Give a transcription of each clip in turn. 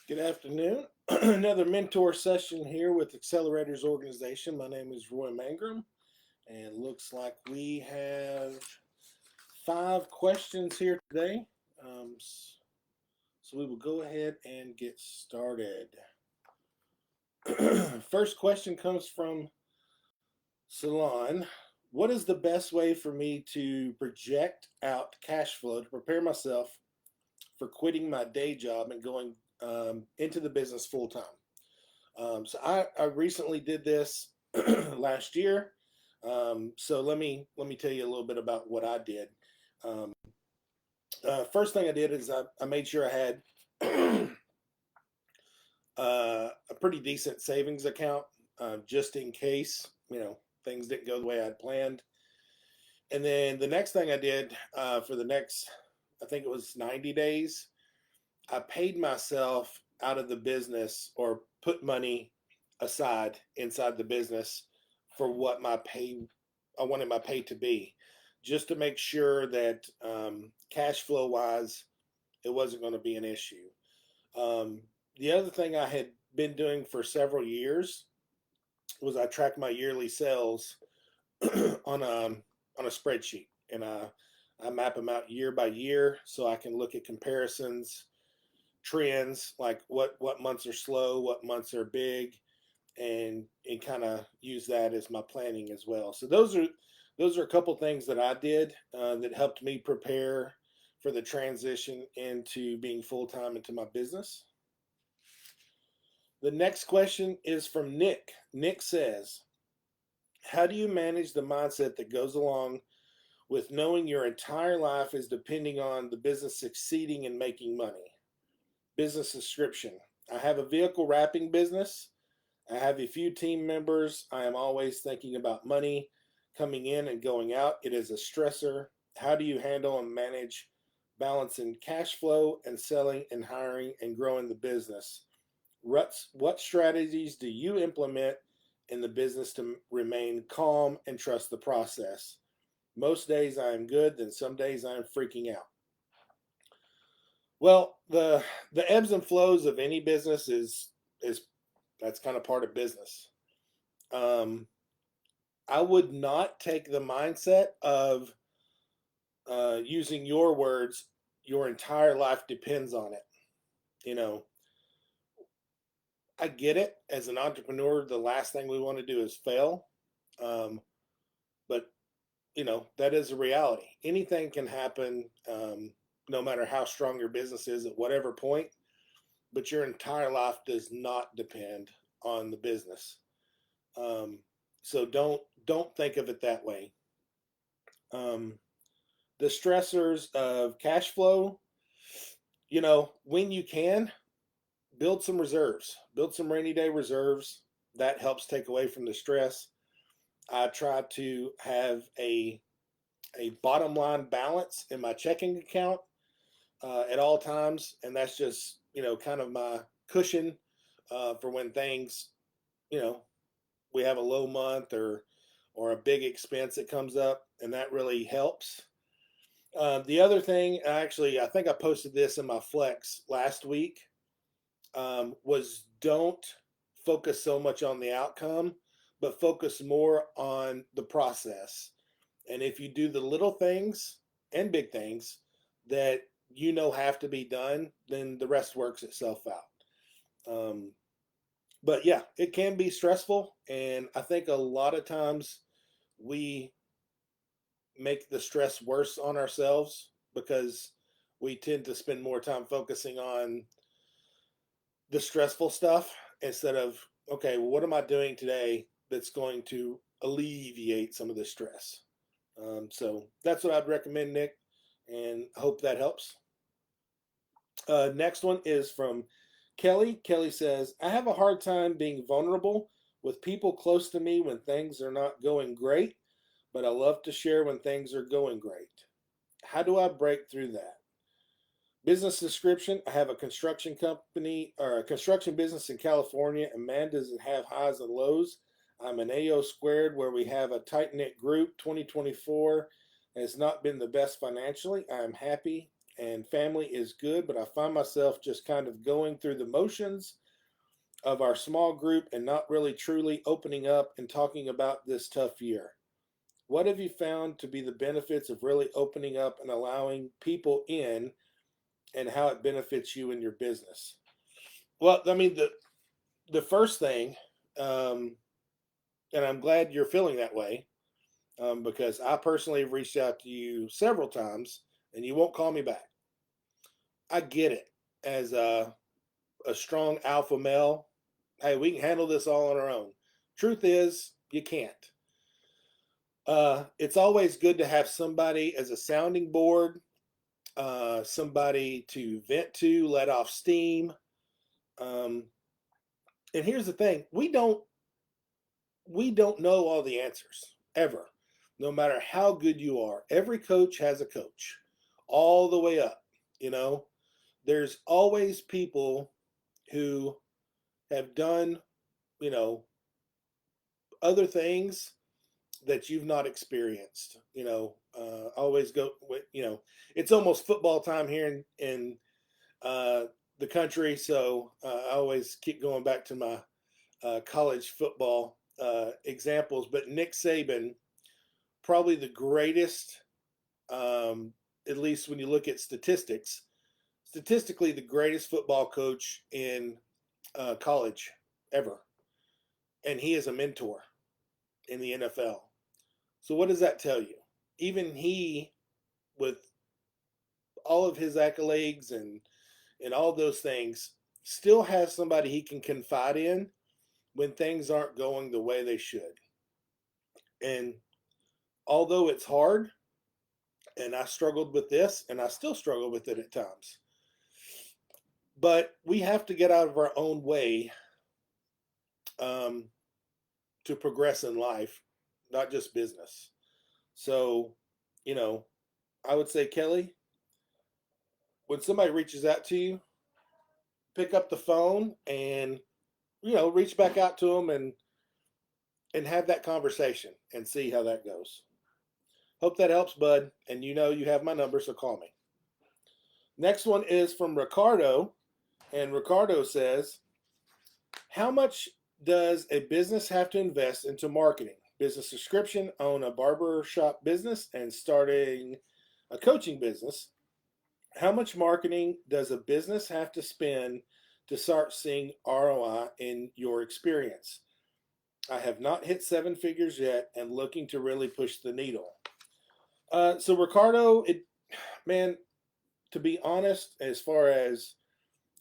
Good afternoon. Another mentor session here with Accelerators Organization. My name is Roy Mangrum, and looks like we have 5 questions here today. So we will go ahead and get started. First question comes from Salon. What is the best way for me to project out cash flow to prepare myself for quitting my day job and going into the business full time? So I recently did this last year. So let me tell you a little bit about what I did. Um, First thing I did is I made sure I had a pretty decent savings account, just in case things didn't go the way I'd planned. And then the next thing I did, for the next, I think it was 90 days, I paid myself out of the business or put money aside inside the business for what my pay I wanted my pay to be, just to make sure that cash flow wise it wasn't going to be an issue. Um, the other thing I had been doing for several years was I tracked my yearly sales on a spreadsheet, and I map them out year by year so I can look at comparisons, trends, like what months are slow, what months are big, and kind of use that as my planning as well. So those are a couple things that I did that helped me prepare for the transition into being full time into my business. The next question is from Nick. Nick says, "How do you manage the mindset that goes along with knowing your entire life is depending on the business succeeding and making money?" Business description: I have a vehicle wrapping business. I have a few team members. I am always thinking about money coming in and going out. It is a stressor. How do you handle and manage balancing cash flow and selling and hiring and growing the business? What strategies do you implement in the business to remain calm and trust the process? Most days I am good, then some days I am freaking out. Well, the ebbs and flows of any business is that's kind of part of business. Um, I would not take the mindset of using your words, your entire life depends on it. You know, I get it. As an entrepreneur, the last thing we want to do is fail. Um, but, that is a reality. Anything can happen, no matter how strong your business is at whatever point, but your entire life does not depend on the business. Um, so don't think of it that way. Um, the stressors of cash flow, when you can, build some reserves, build some rainy day reserves. That helps take away from the stress. I try to have a bottom line balance in my checking account at all times, and that's just kind of my cushion for when things, you know we have a low month or a big expense that comes up, and that really helps. The other thing, actually, I think I posted this in my flex last week, was don't focus so much on the outcome, but focus more on the process. And if you do the little things and big things that have to be done, then the rest works itself out. But yeah, it can be stressful, and I think a lot of times we make the stress worse on ourselves because we tend to spend more time focusing on the stressful stuff instead of, okay, well, what am I doing today that's going to alleviate some of the stress? So that's what I'd recommend, Nick, and I hope that helps. Next one is from Kelly. Kelly says, I have a hard time being vulnerable with people close to me when things are not going great, but I love to share when things are going great. How do I break through that? Business description: I have a construction company or a construction business in California, and man, does it have highs and lows. I'm an AO squared where we have a tight knit group. 2024 has not been the best financially. I am happy and family is good, but I find myself just kind of going through the motions of our small group and not really truly opening up and talking about this tough year. What have you found to be the benefits of really opening up and allowing people in, and how it benefits you in your business? Well, I mean, the first thing, um, and I'm glad you're feeling that way, because I personally have reached out to you several times and you won't call me back. I get it. As a strong alpha male, hey, we can handle this all on our own. Truth is, you can't. It's always good to have somebody as a sounding board, somebody to vent to, let off steam. Um, and here's the thing: we don't know all the answers ever, no matter how good you are. Every coach has a coach, all the way up. You know, there's always people who have done, you know, other things that you've not experienced. Always go with, it's almost football time here in the country. So I always keep going back to my college football examples. But Nick Saban, probably the greatest, at least when you look at statistically, the greatest football coach in college ever. And he is a mentor in the NFL. So what does that tell you? Even he, with all of his accolades and all those things, still has somebody he can confide in when things aren't going the way they should. And although it's hard, and I struggled with this, and I still struggle with it at times, but we have to get out of our own way, um, to progress in life, not just business. So, you know, I would say, Kelly, when somebody reaches out to you, pick up the phone and reach back out to them and have that conversation and see how that goes. Hope that helps, bud. And you have my number, so call me. Next one is from Ricardo, and Ricardo says, "How much does a business have to invest into marketing? Business subscription, own a barber shop business, and starting a coaching business. How much marketing does a business have to spend to start seeing ROI in your experience? I have not hit seven figures yet and looking to really push the needle." So Ricardo, man, to be honest, as far as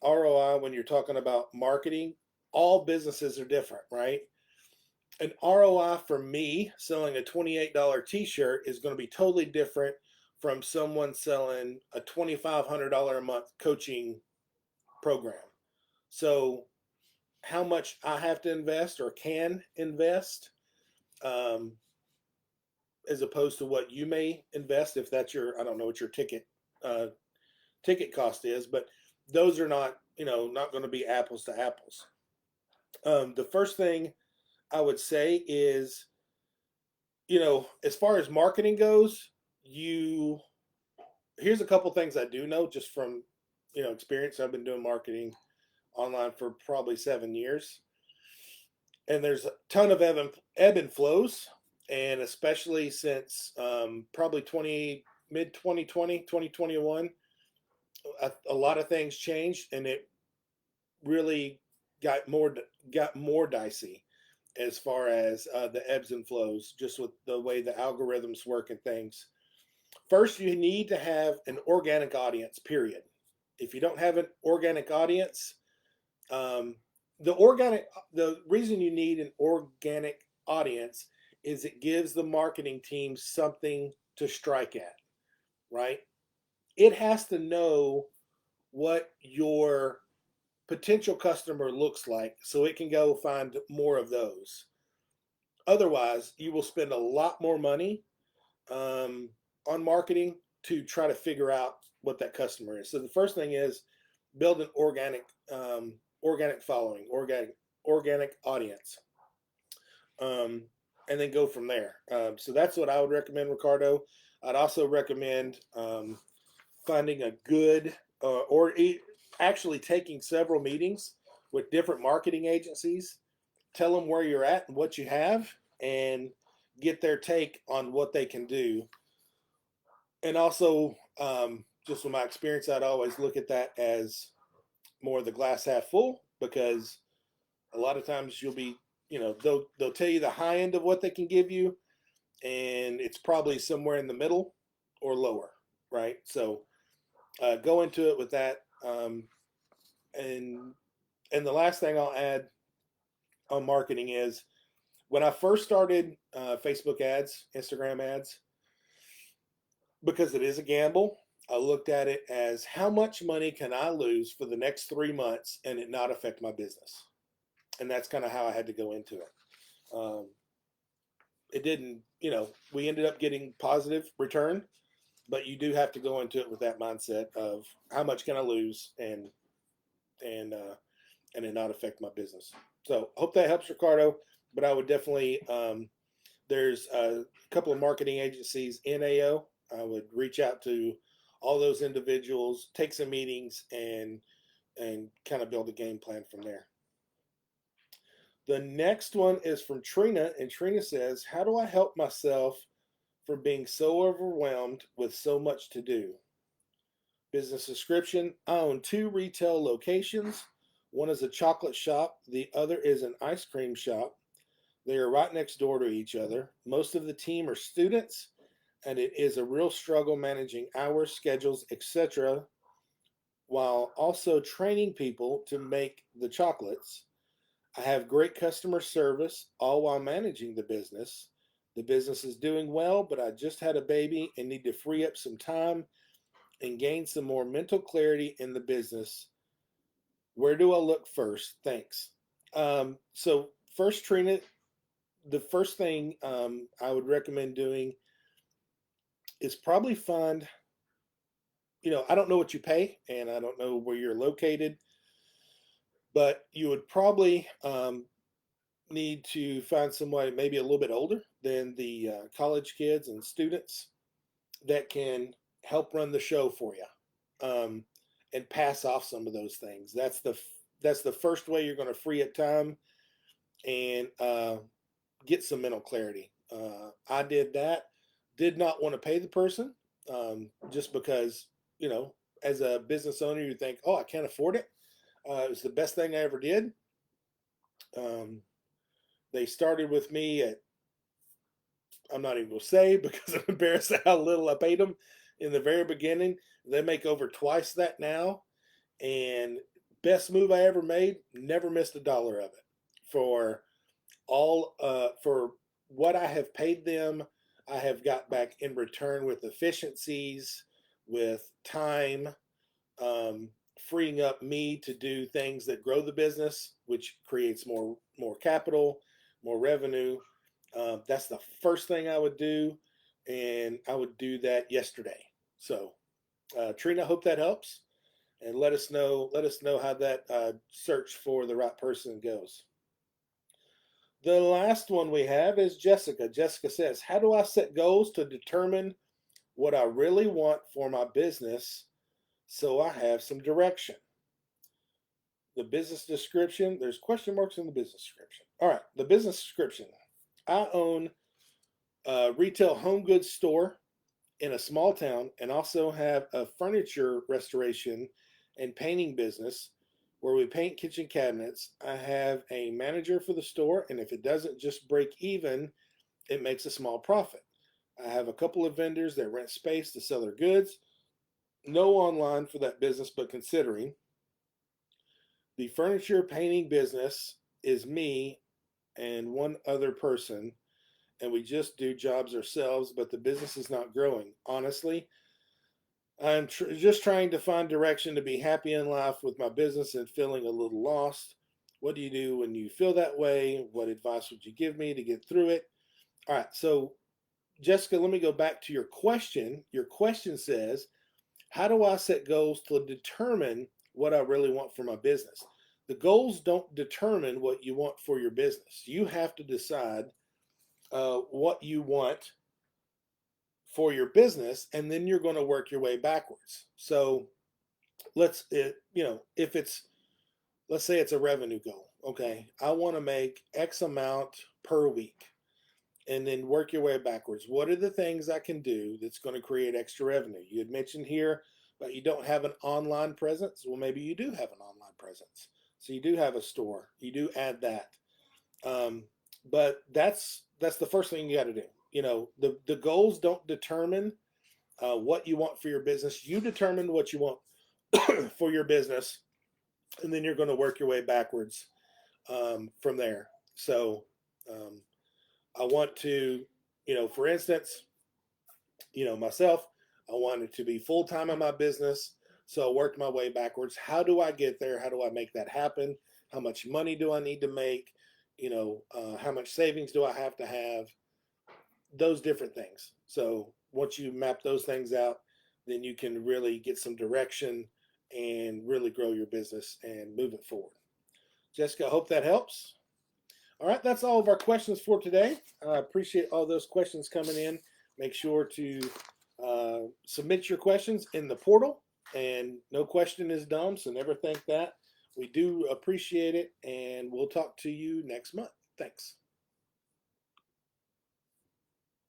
ROI, when you're talking about marketing, all businesses are different, right? An ROI for me selling a $28 t-shirt is going to be totally different from someone selling a $2,500 a month coaching program. So how much I have to invest or can invest, um, as opposed to what you may invest, if that's I don't know what your ticket cost is, but those are not going to be apples to apples. The first thing I would say is, as far as marketing goes, here's a couple things I do know just from experience. I've been doing marketing online for probably 7 years, and there's a ton of ebb and flows, and especially since probably 2020, 2021, a lot of things changed, and it really got more dicey as far as the ebbs and flows, just with the way the algorithms work and things. First, you need to have an organic audience, period. If you don't have an organic audience, um, the reason you need an organic audience is it gives the marketing team something to strike at, right? It has to know what your potential customer looks like so it can go find more of those. Otherwise, you will spend a lot more money, um, on marketing to try to figure out what that customer is. So the first thing is build an organic following, organic audience, um, and then go from there. So that's what I would recommend, Ricardo. I'd also recommend, finding a good or actually taking several meetings with different marketing agencies, tell them where you're at and what you have, and get their take on what they can do. And also, just from my experience, I'd always look at that as more the glass half full, because a lot of times you'll be, they'll tell you the high end of what they can give you, and it's probably somewhere in the middle or lower, right? So go into it with that. And the last thing I'll add on marketing is, when I first started Facebook ads, Instagram ads, because it is a gamble, I looked at it as, how much money can I lose for the next 3 months and it not affect my business? And that's kind of how I had to go into it. It didn't, we ended up getting positive return, but you do have to go into it with that mindset of, how much can I lose and it not affect my business. So I hope that helps, Ricardo. But I would definitely, there's a couple of marketing agencies in AO. I would reach out to all those individuals, take some meetings, and kind of build a game plan from there. The next one is from Trina, and Trina says, how do I help myself from being so overwhelmed with so much to do? Business description: I own 2 retail locations. One is a chocolate shop, the other is an ice cream shop. They are right next door to each other. Most of the team are students, and it is a real struggle managing hours, schedules, etc., while also training people to make the chocolates. I have great customer service, all while managing the business. The business is doing well, but I just had a baby and need to free up some time and gain some more mental clarity in the business. Where do I look first? Thanks. So first, Trina, the first thing I would recommend doing is probably find, I don't know what you pay and I don't know where you're located, but you would probably need to find somebody maybe a little bit older than the college kids and students that can help run the show for you, and pass off some of those things. That's the first way you're going to free up time and get some mental clarity. I did that. Did not want to pay the person, just because, as a business owner, you think, oh, I can't afford it. It was the best thing I ever did. Um, they started with me at, I'm not even going to say because I'm embarrassed at how little I paid them in the very beginning. They make over twice that now. And best move I ever made, never missed a dollar of it. For what I have paid them, I have got back in return with efficiencies, with time, freeing up me to do things that grow the business, which creates more capital, more revenue. That's the first thing I would do, and I would do that yesterday. So, Trina, hope that helps, and let us know how that search for the right person goes. The last one we have is Jessica. Jessica says, how do I set goals to determine what I really want for my business so I have some direction? The business description, there's question marks in the business description. All right, the business description. I own a retail home goods store in a small town and also have a furniture restoration and painting business where we paint kitchen cabinets. I have a manager for the store, and if it doesn't just break even, it makes a small profit. I have a couple of vendors that rent space to sell their goods. No online for that business, but considering. The furniture painting business is me and one other person, and we just do jobs ourselves, but the business is not growing. Honestly, I'm just trying to find direction to be happy in life with my business and feeling a little lost. What do you do when you feel that way? What advice would you give me to get through it? All right, so Jessica, let me go back to your question. Your question says, how do I set goals to determine what I really want for my business? The goals don't determine what you want for your business. You have to decide what you want for your business, and then you're going to work your way backwards. So if it's, let's say it's a revenue goal. Okay, I want to make X amount per week, and then work your way backwards. What are the things I can do that's going to create extra revenue? You had mentioned here, but you don't have an online presence. Well, maybe you do have an online presence. So you do have a store. You do add that. But that's the first thing you got to do. The goals don't determine what you want for your business. You determine what you want for your business, and then you're going to work your way backwards from there. So I want to, for instance, myself, I wanted to be full time in my business. So I worked my way backwards. How do I get there? How do I make that happen? How much money do I need to make? How much savings do I have to have? Those different things. So once you map those things out, then you can really get some direction and really grow your business and move it forward. Jessica, I hope that helps. All right, that's all of our questions for today. I appreciate all those questions coming in. Make sure to submit your questions in the portal, and no question is dumb, so never think that. We do appreciate it, and we'll talk to you next month. Thanks.